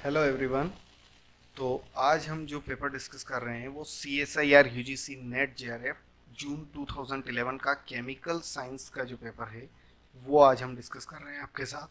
Hello everyone. तो आज हम जो पेपर डिस्कस कर रहे हैं वो C S I R U G C NET J R F जून 2011 का केमिकल साइंस का जो पेपर है वो आज हम डिस्कस कर रहे हैं आपके साथ।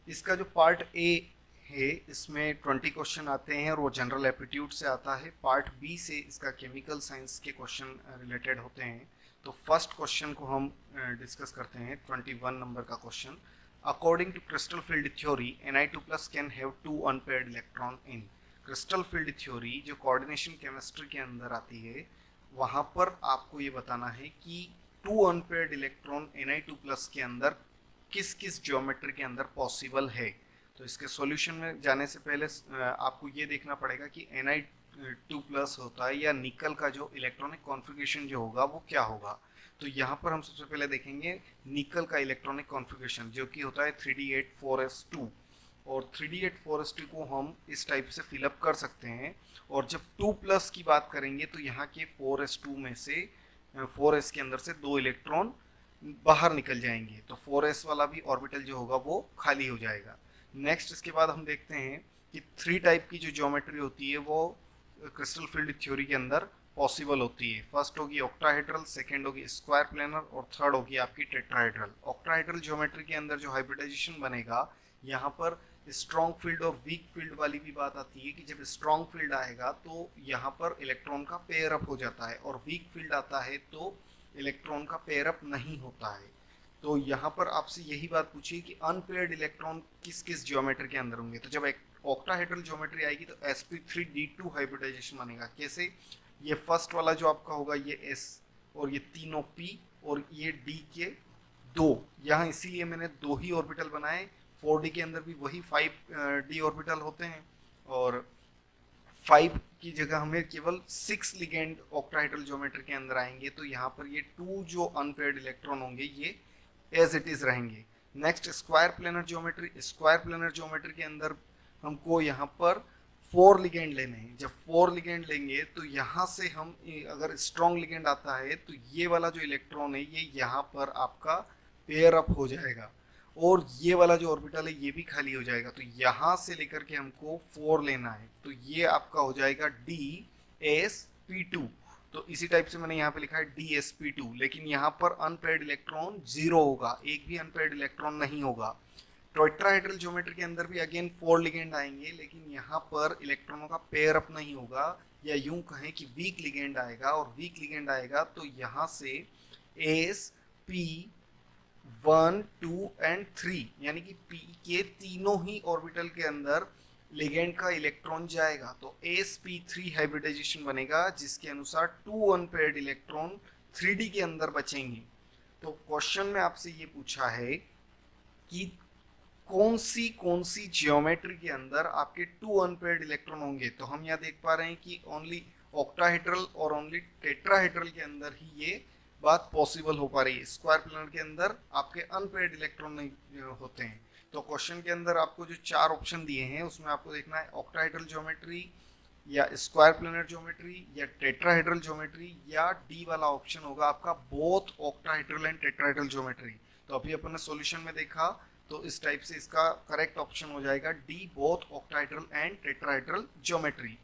इसका जो पार्ट ए है इसमें 20 क्वेश्चन आते हैं और वो जनरल एप्टीट्यूड से आता है। पार्ट बी से इसका केमिकल साइंस के क्वेश्चन रिलेटेड होते हैं। तो फर्स्ट क्वेश्चन को हम डिस्कस करते हैं। 21 नंबर का question. According to crystal field theory Na2+ can have two unpaired electron in. Crystal field theory जो कोऑर्डिनेशन केमिस्ट्री के अंदर आती है वहाँ पर आपको ये बताना है कि टू अनपेयर्ड इलेक्ट्रॉन Na2+ के अंदर किस किस ज्योमेट्री के अंदर पॉसिबल है। तो इसके सॉल्यूशन में जाने से पहले आपको ये देखना पड़ेगा कि Na2+ होता है या निकल का जो इलेक्ट्रॉनिक कॉन्फ़िगरेशन जो होगा वो क्या होगा। तो यहाँ पर हम सबसे पहले देखेंगे निकल का इलेक्ट्रॉनिक कॉन्फ़िगरेशन जो कि होता है 3d8 4s2। और 3d8 4s2 को हम इस टाइप से फिलअप कर सकते हैं। और जब 2+ की बात करेंगे तो यहाँ के 4s2 में से 4s के अंदर से 2 इलेक्ट्रॉन बाहर निकल जाएंगे तो 4s वाला भी ऑर्बिटल जो होगा वो खाली हो जाएगा। नेक्स्ट इसके बाद हम देखते हैं कि 3 टाइप की जो ज्योमेट्री होती है वो क्रिस्टल फील्ड थ्योरी के अंदर पॉसिबल होती है। फर्स्ट होगी ऑक्टाहेड्रल, सेकेंड होगी स्क्वायर प्लेनर और थर्ड होगी आपकी टेट्राहेड्रल। ऑक्टाहेड्रल ज्योमेट्री के अंदर जो हाइब्रिडाइजेशन बनेगा यहाँ पर स्ट्रॉन्ग फील्ड और वीक फील्ड वाली भी बात आती है कि जब स्ट्रॉन्ग फील्ड आएगा तो यहाँ पर इलेक्ट्रॉन का पेयर अप हो जाता है और वीक फील्ड आता है तो इलेक्ट्रॉन का पेयर अप नहीं होता है। तो यहाँ पर आपसे यही बात पूछी कि अनपेयर्ड इलेक्ट्रॉन किस किस ज्योमेट्री के अंदर होंगे। तो जब एक ऑक्टाहेड्रल ज्योमेट्री आएगी तो sp3d2 हाइब्रिडाइजेशन बनेगा। कैसे? ये फर्स्ट वाला जो आपका होगा ये s और ये तीनों p और ये d के दो, यहाँ इसीलिए मैंने दो ही ऑर्बिटल बनाए। 4d के अंदर भी वही 5d ऑर्बिटल होते हैं और 5 की जगह हमें केवल 6 लिगेंड ऑक्टाहेड्रल ज्योमेट्री के अंदर आएंगे। तो यहाँ पर ये 2 जो अनपेयर्ड इलेक्ट्रॉन होंगे ये एज इट इज रहेंगे। Next square planar geometry. Square planar geometry के अंदर हमको यहाँ पर 4 लिगेंड लेने हैं। जब 4 लिगेंड लेंगे तो यहाँ से हम अगर स्ट्रॉन्ग लिगेंड आता है तो ये वाला जो इलेक्ट्रॉन है ये यहाँ पर आपका पेयर अप हो जाएगा और ये वाला जो ऑर्बिटल है ये भी खाली हो जाएगा। तो यहाँ से लेकर के हमको 4 लेना है तो ये आपका हो जाएगा DsP2। तो इसी टाइप से मैंने यहाँ पे लिखा है DsP2, लेकिन यहाँ पर अनपेयर्ड इलेक्ट्रॉन 0 होगा, एक भी अनपेयर्ड इलेक्ट्रॉन नहीं होगा। टेट्राहेड्रल ज्योमेट्री के अंदर भी अगेन 4 लिगेंड आएंगे लेकिन यहाँ पर इलेक्ट्रॉनों का पेयर अप नहीं होगा, या यूं कहें कि वीक लिगेंड आएगा। और वीक लिगेंड आएगा तो यहाँ से Sp1 2 और 3 यानी कि p के तीनों ही ऑर्बिटल के अंदर लिगेंड का इलेक्ट्रॉन जाएगा तो sp3 हाइब्रिडाइजेशन बनेगा जिसके अनुसार 2 अनपेयर्ड इलेक्ट्रॉन 3d के अंदर बचेंगे। तो क्वेश्चन में आपसे ये पूछा है कि कौन सी ज्योमेट्री के अंदर आपके 2 अनपेयर्ड इलेक्ट्रॉन होंगे। तो हम यहाँ देख पा रहे हैं कि ओनली ऑक्टाहेड्रल और ओनली टेट्राहेड्रल के अंदर ही ये बात पॉसिबल हो पा रही है। स्क्वायर प्लेनर के अंदर आपके अनपेयर्ड इलेक्ट्रॉन नहीं होते हैं। तो क्वेश्चन के अंदर आपको जो 4 ऑप्शन दिए हैं उसमें आपको देखना है ऑक्टाहेड्रल ज्योमेट्री या स्क्वायर प्लेनर ज्योमेट्री या टेट्राहेड्रल ज्योमेट्री, या डी वाला ऑप्शन होगा आपका both octahedral and tetrahedral geometry. तो अभी अपन ने सॉल्यूशन में देखा तो इस टाइप से इसका करेक्ट ऑप्शन हो जाएगा D both octahedral and tetrahedral geometry.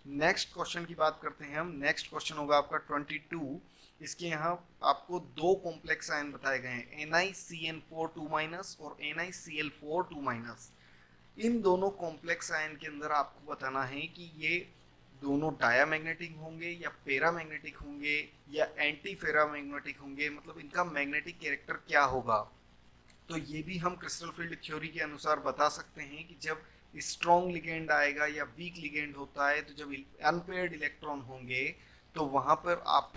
Next question की बात करते हैं हम। नेक्स्ट क्वेश्चन होगा आपका 22। इसके यहाँ आपको दो कॉम्प्लेक्स आयन बताए गए हैं NiCN4 2- और NiCl4 2-। इन दोनों कॉम्प्लेक्स आयन के अंदर आपको बताना है कि ये दोनों डायामैग्नेटिक होंगे या पैरामैग्नेटिक होंगे या एंटी फेरामैग्नेटिक होंगे, मतलब इनका मैग्नेटिक कैरेक्टर क्या होगा। तो ये भी हम क्रिस्टल फील्ड थ्योरी के अनुसार बता सकते हैं कि जब स्ट्रॉन्ग लिगेंड आएगा या वीक लिगेंड होता है तो जब अनपेयर्ड इलेक्ट्रॉन होंगे तो वहां पर आप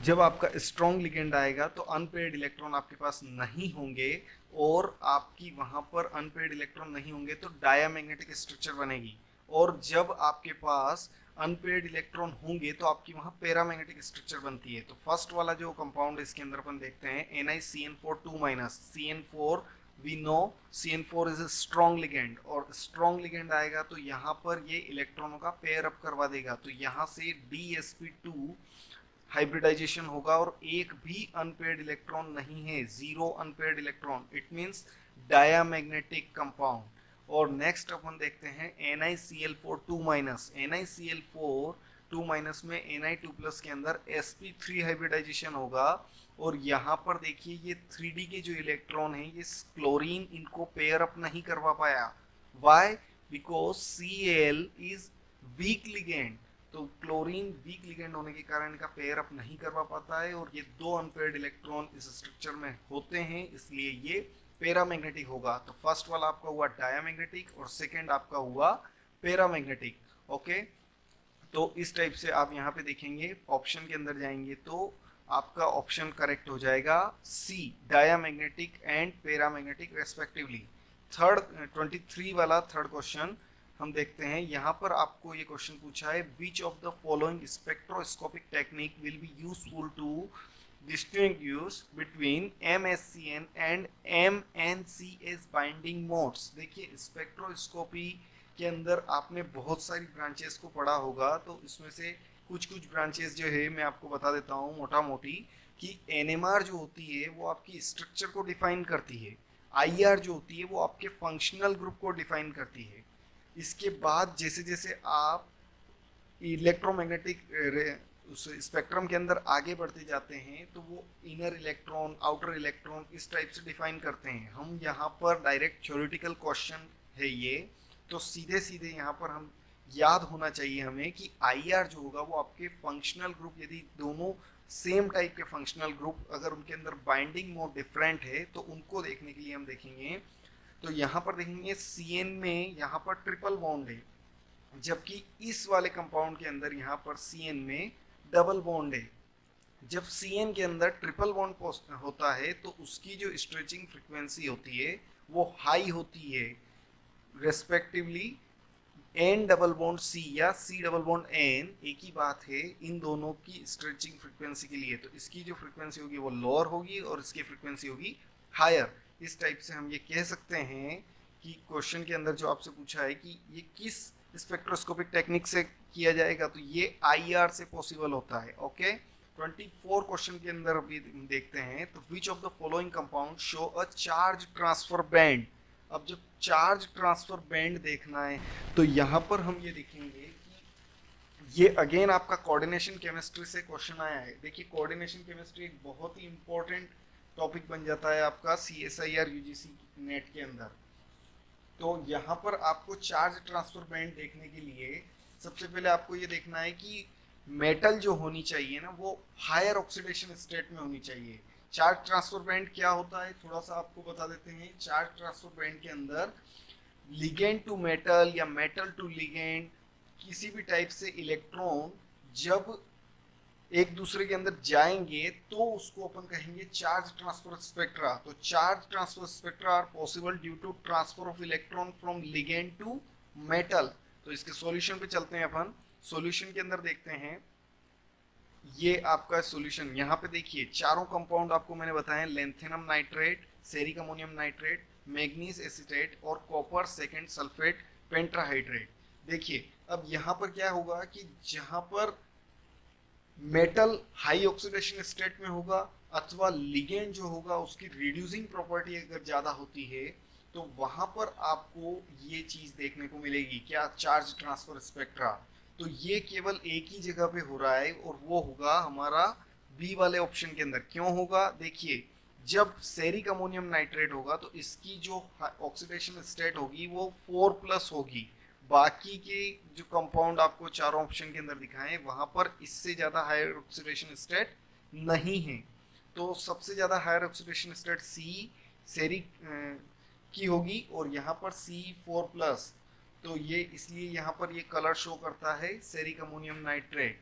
जब आपका स्ट्रॉन्ग लिगेंड आएगा तो अनपेयर्ड इलेक्ट्रॉन आपके पास नहीं होंगे और आपकी वहां पर अनपेयर्ड इलेक्ट्रॉन नहीं होंगे तो डायामैग्नेटिक स्ट्रक्चर बनेगी। और जब आपके पास अनपेयर्ड इलेक्ट्रॉन होंगे तो आपकी वहां पैरामैग्नेटिक स्ट्रक्चर बनती है। तो फर्स्ट वाला जो कंपाउंड इसके अंदर अपन देखते हैं NiCN4 2-। CN4 we know CN4 is a strong ligand और स्ट्रॉन्ग लिगेंड आएगा तो यहाँ पर ये इलेक्ट्रॉनों का पेयर अप करवा देगा। तो यहाँ से DsP2 हाइब्रिडाइजेशन होगा और एक भी अनपेयर्ड इलेक्ट्रॉन नहीं है, 0 unpaired electron. It means diamagnetic compound. और नेक्स्ट अपन देखते हैं NiCl4 2 माइनस। NiCl4 2 माइनस में Na2 प्लस के अंदर sp3 हाइब्रिडाइजेशन होगा और यहाँ पर देखिए ये 3D के जो इलेक्ट्रॉन है ये क्लोरीन इनको पेयर अप नहीं करवा पाया। Why? Because Cl is weak ligand. तो क्लोरीन वीक लिगेंड होने के कारण इनका पेयर अप नहीं करवा पाता है और ये दो अनपेयर्ड इलेक्ट्रॉन इस स्ट्रक्चर में होते हैं, इसलिए ये पैरामैग्नेटिक होगा। तो फर्स्ट वाला आपका हुआ डायामैग्नेटिक और सेकंड आपका हुआ पैरामैग्नेटिक। ओके, तो इस टाइप से आप यहाँ पे देखेंगे, ऑप्शन के अंदर जाएंगे तो आपका ऑप्शन करेक्ट हो जाएगा C, diamagnetic and paramagnetic respectively. Third 23 वाला थर्ड क्वेश्चन हम देखते हैं। यहाँ पर आपको ये क्वेश्चन पूछा है, which of the following spectroscopic technique will be useful to distinguish between MSCN and MNCS binding modes. देखिए स्पेक्ट्रोस्कोपी के अंदर आपने बहुत सारी ब्रांचेस को पढ़ा होगा, तो इसमें से कुछ ब्रांचेस जो है मैं आपको बता देता हूँ मोटा मोटी, कि NMR जो होती है वो आपकी स्ट्रक्चर को डिफाइन करती है, IR जो होती है वो आपके फंक्शनल ग्रुप को डिफाइन करती है। इसके बाद जैसे जैसे आप इलेक्ट्रोमैग्नेटिक उस स्पेक्ट्रम के अंदर आगे बढ़ते जाते हैं तो वो इनर इलेक्ट्रॉन, आउटर इलेक्ट्रॉन इस टाइप से डिफाइन करते हैं। हम यहाँ पर डायरेक्ट थ्योरेटिकल क्वेश्चन है ये, तो सीधे सीधे यहाँ पर हम याद होना चाहिए हमें कि IR जो होगा वो आपके फंक्शनल ग्रुप, यदि दोनों सेम टाइप के फंक्शनल ग्रुप अगर उनके अंदर बाइंडिंग मोड डिफरेंट है तो उनको देखने के लिए हम देखेंगे। तो यहाँ पर देखेंगे CN में यहाँ पर ट्रिपल बॉन्ड है, जबकि इस वाले कंपाउंड के अंदर यहाँ पर CN में डबल बॉन्ड है। जब CN के अंदर ट्रिपल बॉन्ड होता है तो उसकी जो स्ट्रेचिंग फ्रीक्वेंसी होती है वो हाई होती है, respectively N double bond C या C डबल बॉन्ड N एक ही बात है इन दोनों की स्ट्रेचिंग फ्रीक्वेंसी के लिए। तो इसकी जो फ्रीक्वेंसी होगी वो लोअर होगी और इसकी फ्रीक्वेंसी होगी हायर। इस टाइप से हम ये कह सकते हैं कि क्वेश्चन के अंदर जो आपसे पूछा है कि ये किस स्पेक्ट्रोस्कोपिक टेक्निक से किया जाएगा, तो ये IR से पॉसिबल होता है। ओके, 24 क्वेश्चन के अंदर अभी देखते हैं। तो विच of the following compound show a charge transfer band. अब जब चार्ज ट्रांसफर बैंड देखना है तो यहाँ पर हम ये देखेंगे कि ये अगेन आपका कोऑर्डिनेशन केमिस्ट्री से क्वेश्चन आया है। देखिए कोऑर्डिनेशन केमिस्ट्री एक बहुत ही इंपॉर्टेंट टॉपिक बन जाता है आपका CSIR UGC नेट के अंदर। तो यहाँ पर आपको चार्ज ट्रांसफर बैंड देखने के लिए सबसे पहले आपको ये देखना है कि मेटल जो होनी चाहिए ना वो हायर ऑक्सीडेशन स्टेट में होनी चाहिए। चार्ज ट्रांसफर बैंड क्या होता है थोड़ा सा आपको बता देते हैं। चार्ज ट्रांसफर बैंड के अंदर लिगेंड टू मेटल या मेटल टू लिगेंड किसी भी टाइप से इलेक्ट्रॉन जब एक दूसरे के अंदर जाएंगे तो उसको अपन कहेंगे चार्ज ट्रांसफर स्पेक्ट्रा। तो charge transfer spectra are possible due to transfer of electron from ligand to metal. तो इसके सॉल्यूशन पे चलते हैं अपन। सॉल्यूशन के अंदर देखते हैं, ये आपका सॉल्यूशन यहाँ पे देखिए चारों कंपाउंड आपको मैंने बताया, lanthanum nitrate, ceric ammonium nitrate, manganese acetate और कॉपर सेकेंड सल्फेट पेंट्राहाइड्रेट। देखिए अब यहाँ पर क्या होगा कि जहाँ पर मेटल हाई ऑक्सीडेशन स्टेट में होगा अथवा लिगेंड जो होगा उसकी रिड्यूसिंग प्रॉपर्टी अगर ज़्यादा होती है तो वहाँ पर आपको ये चीज़ देखने को मिलेगी, क्या, चार्ज ट्रांसफर स्पेक्ट्रा। तो ये केवल एक ही जगह पे हो रहा है और वो होगा हमारा बी वाले ऑप्शन के अंदर। क्यों होगा? देखिए जब सेरिक अमोनियम नाइट्रेट होगा तो इसकी जो ऑक्सीडेशन स्टेट होगी वो 4+ होगी। बाकी के जो कंपाउंड आपको चारों ऑप्शन के अंदर दिखाएं वहां पर इससे ज़्यादा हायर ऑक्सीडेशन स्टेट नहीं है। तो सबसे ज़्यादा हायर ऑक्सीडेशन स्टेट सी सेरिक की होगी और यहाँ पर C4+। तो ये इसलिए यहाँ पर ये कलर शो करता है सेरिक अमोनियम नाइट्रेट।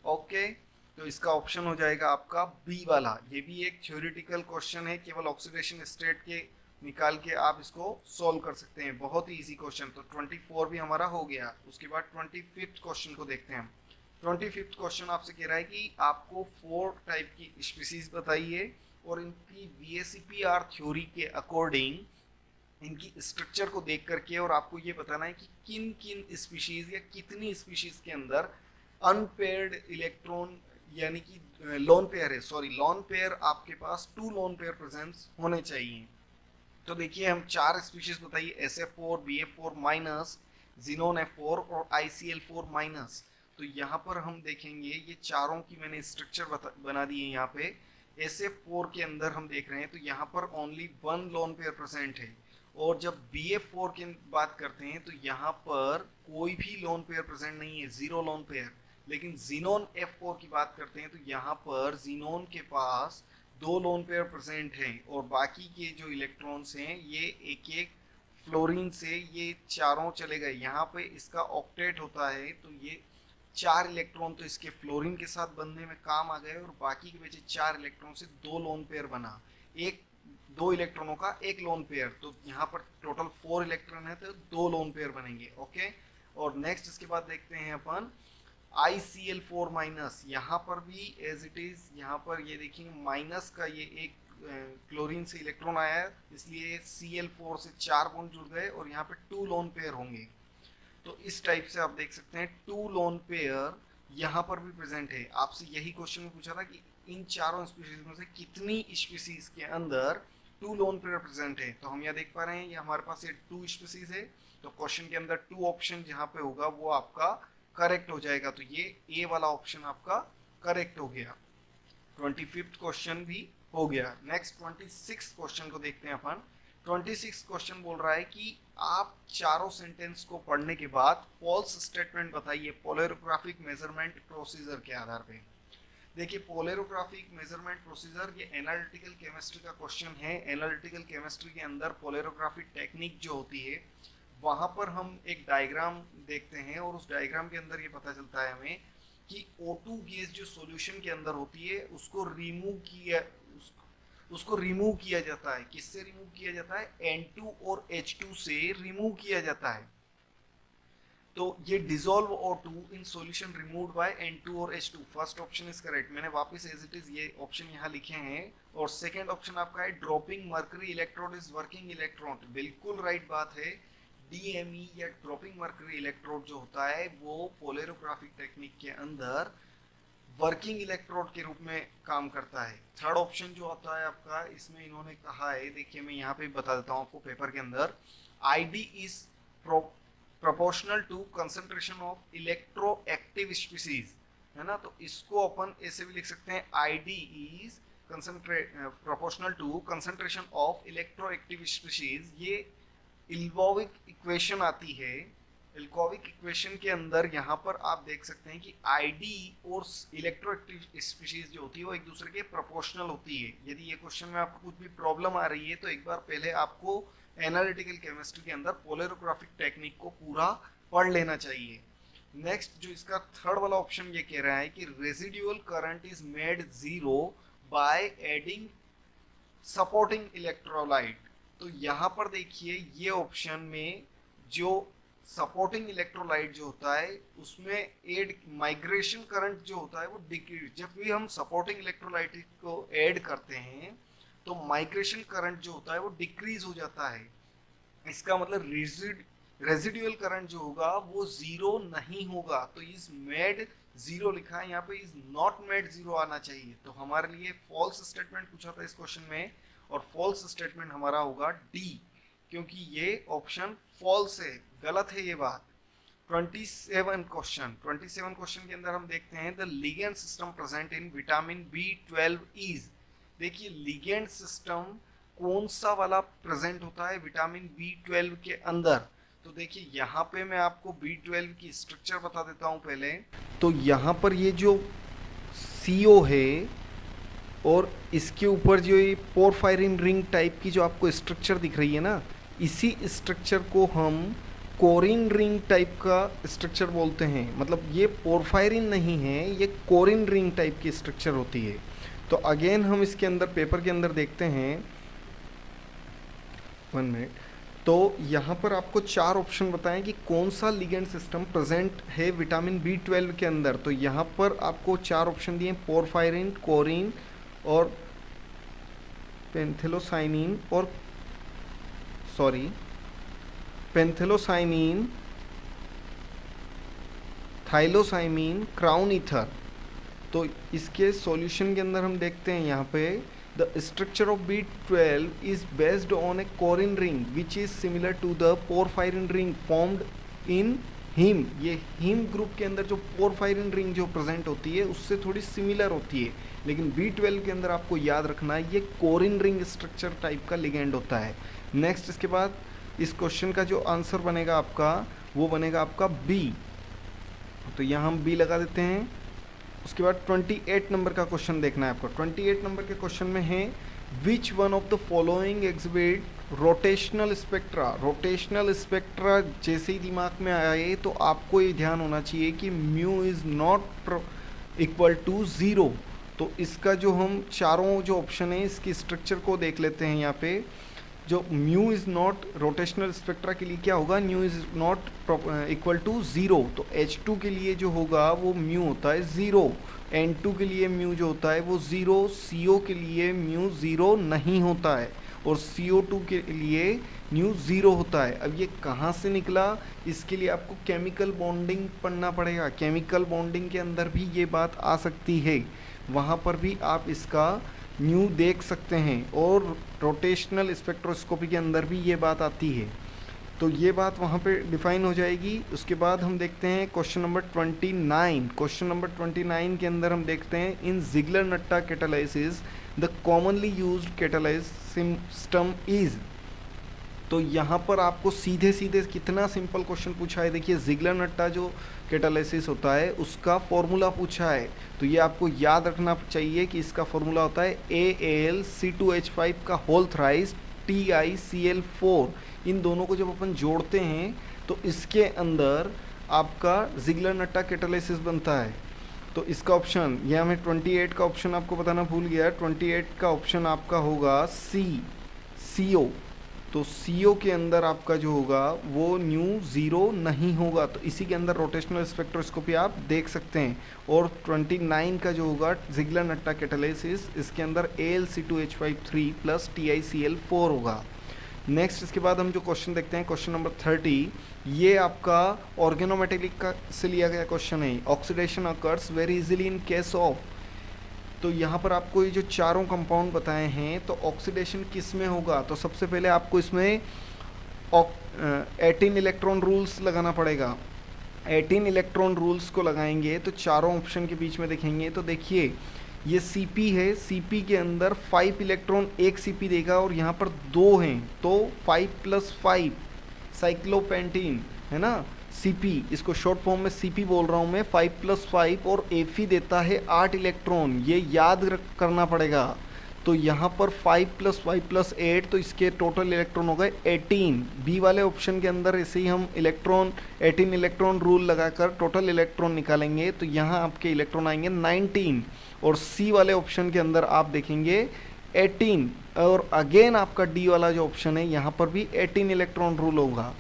ओके, तो इसका ऑप्शन हो जाएगा आपका बी वाला। ये भी एक थ्योरेटिकल क्वेश्चन है, केवल ऑक्सीडेशन स्टेट के निकाल के आप इसको सॉल्व कर सकते हैं, बहुत ही इजी क्वेश्चन। तो 24 भी हमारा हो गया। उसके बाद 25th क्वेश्चन को देखते हैं हम। 25th क्वेश्चन आपसे कह रहा है कि आपको 4 टाइप की स्पीसीज बताइए और इनकी VSEPR थ्योरी के अकॉर्डिंग इनकी स्ट्रक्चर को देख करके और आपको ये बताना है कि किन किन स्पीशीज या कितनी स्पीशीज के अंदर अनपेयर्ड इलेक्ट्रॉन यानी कि लोन पेयर है, सॉरी लोन पेयर आपके पास 2 लोन पेयर प्रेजेंस होने चाहिए। तो देखिए हम चार स्पीशीज बताइए, SF4, BF4 minus, xenon F4 और ICL4 माइनस। तो यहाँ पर हम देखेंगे ये चारों की मैंने स्ट्रक्चर बना दी है। यहाँ पे SF4 के अंदर हम देख रहे हैं तो यहाँ पर only one lone pair present है, और जब BF4 की बात करते हैं तो यहाँ पर कोई भी लोन पेयर प्रेजेंट नहीं है, जीरो लोन पेयर। लेकिन जीनोन F4 की बात करते हैं तो यहाँ पर जीनोन के पास दो लोन पेयर प्रेजेंट हैं, और बाकी के जो इलेक्ट्रॉन्स हैं ये एक एक फ्लोरीन से ये चारों चले गए। यहाँ पे इसका ऑक्टेट होता है तो ये चार इलेक्ट्रॉन तो इसके फ्लोरीन के साथ बनने में काम आ गए, और बाकी के बचे चार इलेक्ट्रॉन से दो लोन पेयर बना, एक दो इलेक्ट्रॉनों का एक लोन पेयर। तो यहाँ पर टोटल 4 इलेक्ट्रॉन है तो दो लोन पेयर बनेंगे। ओके, और नेक्स्ट इसके बाद देखते हैं अपन ICL4 माइनस। यहाँ पर भी एज इट इज, यहाँ पर ये देखिए माइनस का ये एक क्लोरीन से इलेक्ट्रॉन आया है, इसलिए Cl4 से 4 बॉन्ड जुड़ गए और यहाँ पे 2 लोन पेयर होंगे। तो इस टाइप से आप देख सकते हैं 2 लोन पेयर यहाँ पर भी प्रेजेंट है। आपसे यही क्वेश्चन में पूछा था कि इन चारों स्पीशीज में से कितनी स्पीशीज के अंदर 2 लोन पेयर प्रेजेंट है। तो हम यहाँ देख पा रहे हैं ये हमारे पास ये 2 स्पीशीज है, तो क्वेश्चन के अंदर 2 ऑप्शन जहाँ पे होगा वो आपका करेक्ट हो जाएगा। तो ये ए वाला ऑप्शन आपका करेक्ट हो गया। 25th क्वेश्चन भी हो गया। नेक्स्ट 26 क्वेश्चन को देखते हैं अपन। 26 क्वेश्चन बोल रहा है कि आप चारों सेंटेंस को पढ़ने के बाद फॉल्स स्टेटमेंट बताइए पोलैरोग्राफिक मेजरमेंट प्रोसीजर के आधार पे। देखिए पोलैरोग्राफिक मेजरमेंट प्रोसीजर ये एनालिटिकल केमिस्ट्री का क्वेश्चन है। एनालिटिकल केमिस्ट्री के अंदर पोलैरोग्राफिक टेक्निक जो होती है वहाँ पर हम एक डायग्राम देखते हैं, और उस डायग्राम के अंदर ये पता चलता है हमें कि O2 गैस जो सॉल्यूशन के अंदर होती है उसको रिमूव किया जाता है। किससे रिमूव किया जाता है? N2 और H2 से रिमूव किया जाता है। तो ये dissolve O2 in solution removed by N2 और H2। First option is correct. मैंने वापस एज इट इज ये ऑप्शन यहाँ लिखे हैं। और सेकंड ऑप्शन आपका है dropping mercury electrode is working electrode. बिल्कुल राइट बात है। DME या ड्रॉपिंग मर्करी इलेक्ट्रोड जो होता है वो पोलैरोग्राफिक टेक्निक के अंदर वर्किंग इलेक्ट्रोड के रूप में काम करता है। थर्ड ऑप्शन जो होता है आपका, इसमें इन्होंने कहा है, देखिए मैं यहाँ पे बता देता हूँ आपको पेपर के अंदर, ID is proportional to concentration of electroactive species, है ना। तो इसको अपन ऐसे भी लिख सकते हैं, ID is proportional to concentration of electroactive species. ये इल्कोविक इक्वेशन आती है। इल्कोविक इक्वेशन के अंदर यहाँ पर आप देख सकते हैं कि ID और इलेक्ट्रोएक्टिव स्पीशीज जो होती है वो एक दूसरे के प्रोपोर्शनल होती है। यदि ये क्वेश्चन में आपको कुछ भी प्रॉब्लम आ रही है तो एक बार पहले आपको एनालिटिकल केमिस्ट्री के अंदर पोलैरोग्राफिक टेक्निक को पूरा पढ़ लेना चाहिए। नेक्स्ट जो इसका थर्ड वाला ऑप्शन ये कह रहा है कि residual current is made zero by adding supporting electrolyte. तो यहाँ पर देखिए ये ऑप्शन में जो सपोर्टिंग इलेक्ट्रोलाइट जो होता है उसमें एड माइग्रेशन करंट जो होता है वो डिक्रीज। जब भी हम सपोर्टिंग इलेक्ट्रोलाइट को ऐड करते हैं तो माइग्रेशन करंट जो होता है वो डिक्रीज हो जाता है। इसका मतलब रेजिडुअल करंट जो होगा वो जीरो नहीं होगा। तो इज मेड जीरो लिखा है, यहाँ पे इज नॉट मेड जीरो आना चाहिए। तो हमारे लिए फॉल्स स्टेटमेंट पूछा था इस क्वेश्चन में, और फॉल्स स्टेटमेंट हमारा होगा डी, क्योंकि ये ऑप्शन फॉल्स है, गलत है ये बात। 27 क्वेश्चन के अंदर हम देखते हैं the ligand system present in vitamin B12 is. देखिए लिगेंड सिस्टम कौन सा वाला प्रेजेंट होता है विटामिन B12 के अंदर। तो देखिए यहाँ पे मैं आपको B12 की स्ट्रक्चर बता देता हूँ पहले। तो यहाँ पर ये जो CO है और इसके ऊपर जो ये पोरफायरिन रिंग टाइप की जो आपको स्ट्रक्चर दिख रही है ना, इसी स्ट्रक्चर को हम कोरिन रिंग टाइप का स्ट्रक्चर बोलते हैं। मतलब ये पोरफायरिन नहीं है, ये कोरिन रिंग टाइप की स्ट्रक्चर होती है। तो अगेन हम इसके अंदर पेपर के अंदर देखते हैं, 1 मिनट। तो यहाँ पर आपको 4 ऑप्शन बताएं कि कौन सा लिगेंड सिस्टम प्रेजेंट है विटामिन B12 के अंदर। तो यहाँ पर आपको 4 ऑप्शन दिए, पोरफायरिन, कोरिन और पेंथिलोसाइनिन और पेंथिलोसाइनिन, थाइलोसाइमिन, क्राउन ईथर। तो इसके सॉल्यूशन के अंदर हम देखते हैं यहाँ पे the structure of B12 is based on a corrin ring which is similar to the porphyrin ring formed in heme. ये हीम ग्रुप के अंदर जो पोरफायरिन रिंग जो प्रेजेंट होती है उससे थोड़ी सिमिलर होती है, लेकिन B12 के अंदर आपको याद रखना है ये कोरिन रिंग स्ट्रक्चर टाइप का लिगेंड होता है। नेक्स्ट इसके बाद इस क्वेश्चन का जो आंसर बनेगा आपका वो बनेगा आपका बी, तो यहाँ हम बी लगा देते हैं। उसके बाद 28 नंबर का क्वेश्चन देखना है आपको। 28 नंबर के क्वेश्चन में है which one of the following exhibit rotational spectra. Rotational spectra जैसे ही दिमाग में आए तो आपको ये ध्यान होना चाहिए कि mu is not equal to zero. तो इसका जो हम चारों जो ऑप्शन है इसकी स्ट्रक्चर को देख लेते हैं। यहाँ पे जो mu is not rotational spectra के लिए क्या होगा, mu is not equal to zero. तो H2 के लिए जो होगा वो म्यू होता है ज़ीरो, N2 के लिए म्यू जो होता है वो ज़ीरो, CO के लिए म्यू ज़ीरो नहीं होता है और CO2 के लिए म्यू ज़ीरो होता है। अब ये कहाँ से निकला, इसके लिए आपको केमिकल बॉन्डिंग पढ़ना पड़ेगा। केमिकल बॉन्डिंग के अंदर भी ये बात आ सकती है, वहाँ पर भी आप इसका न्यू देख सकते हैं और रोटेशनल स्पेक्ट्रोस्कोपी के अंदर भी ये बात आती है, तो ये बात वहाँ पे डिफाइन हो जाएगी। उसके बाद हम देखते हैं क्वेश्चन नंबर 29। क्वेश्चन नंबर 29 के अंदर हम देखते हैं in Ziegler Natta catalysis the commonly used catalyse system is. तो यहाँ पर आपको सीधे सीधे कितना सिंपल क्वेश्चन पूछा है, देखिए ज़िग्लर-नट्टा जो कैटालिसिस होता है उसका फॉर्मूला पूछा है, तो ये आपको याद रखना चाहिए कि इसका फॉर्मूला होता है AlC2H5 का होल थ्राइस TiCl4। इन दोनों को जब अपन जोड़ते हैं तो इसके अंदर आपका ज़िग्लर-नट्टा कैटालिसिस बनता है। तो इसका ऑप्शन, यह मैं 28 का ऑप्शन आपको बताना भूल गया, 28 का ऑप्शन आपका होगा CO। तो CO के अंदर आपका जो होगा वो न्यू ज़ीरो नहीं होगा, तो इसी के अंदर रोटेशनल स्पेक्ट्रोस्कोपी आप देख सकते हैं। और 29 का जो होगा ज़िग्लर-नट्टा कैटालिसिस, इसके अंदर AlC2H5 प्लस TiCl4 होगा। नेक्स्ट इसके बाद हम जो क्वेश्चन देखते हैं क्वेश्चन नंबर 30, ये आपका ऑर्गेनोमेटेलिक का से लिया गया क्वेश्चन है। Oxidation occurs very easily in case of. तो यहाँ पर आपको ये जो चारों कंपाउंड बताए हैं तो ऑक्सीडेशन किस में होगा, तो सबसे पहले आपको इसमें 18 इलेक्ट्रॉन रूल्स लगाना पड़ेगा। 18 इलेक्ट्रॉन रूल्स को लगाएंगे तो चारों ऑप्शन के बीच में देखेंगे तो देखिए ये Cp है, Cp के अंदर 5 इलेक्ट्रॉन एक Cp देगा और यहाँ पर 2 हैं, तो 5 + 5 साइक्लोपेंटीन है ना, Cp, इसको शॉर्ट फॉर्म में Cp बोल रहा हूँ मैं। 5 + 5 और Fe देता है 8 इलेक्ट्रॉन, ये याद करना पड़ेगा। तो यहाँ पर 5 + 5 + 8, तो इसके टोटल इलेक्ट्रॉन हो गए 18। बी वाले ऑप्शन के अंदर ऐसे ही हम 18 इलेक्ट्रॉन रूल लगाकर टोटल इलेक्ट्रॉन निकालेंगे तो यहाँ आपके इलेक्ट्रॉन आएंगे 19। और सी वाले ऑप्शन के अंदर आप देखेंगे 18, और अगेन आपका डी वाला जो ऑप्शन है यहाँ पर भी 18 इलेक्ट्रॉन रूल होगा।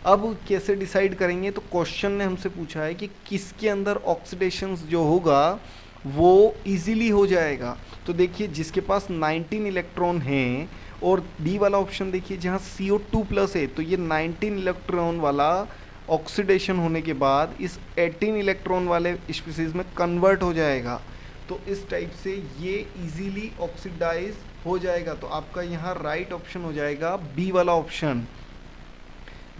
अब कैसे डिसाइड करेंगे, तो क्वेश्चन ने हमसे पूछा है कि किसके अंदर ऑक्सीडेशन जो होगा वो इजीली हो जाएगा। तो देखिए जिसके पास 19 इलेक्ट्रॉन हैं, और डी वाला ऑप्शन देखिए जहाँ CO2+ है, तो ये 19 इलेक्ट्रॉन वाला ऑक्सीडेशन होने के बाद इस 18 इलेक्ट्रॉन वाले स्पीसीज में कन्वर्ट हो जाएगा। तो इस टाइप से ये इजीली ऑक्सीडाइज हो जाएगा। तो आपका यहाँ राइट ऑप्शन हो जाएगा बी वाला ऑप्शन।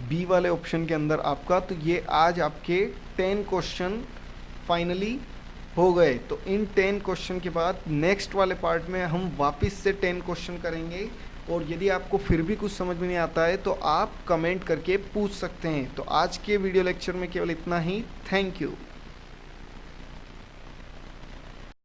बी वाले ऑप्शन के अंदर आपका, तो ये आज आपके 10 क्वेश्चन फाइनली हो गए। तो इन 10 क्वेश्चन के बाद नेक्स्ट वाले पार्ट में हम वापस से 10 क्वेश्चन करेंगे, और यदि आपको फिर भी कुछ समझ में नहीं आता है तो आप कमेंट करके पूछ सकते हैं। तो आज के वीडियो लेक्चर में केवल इतना ही। Thank you.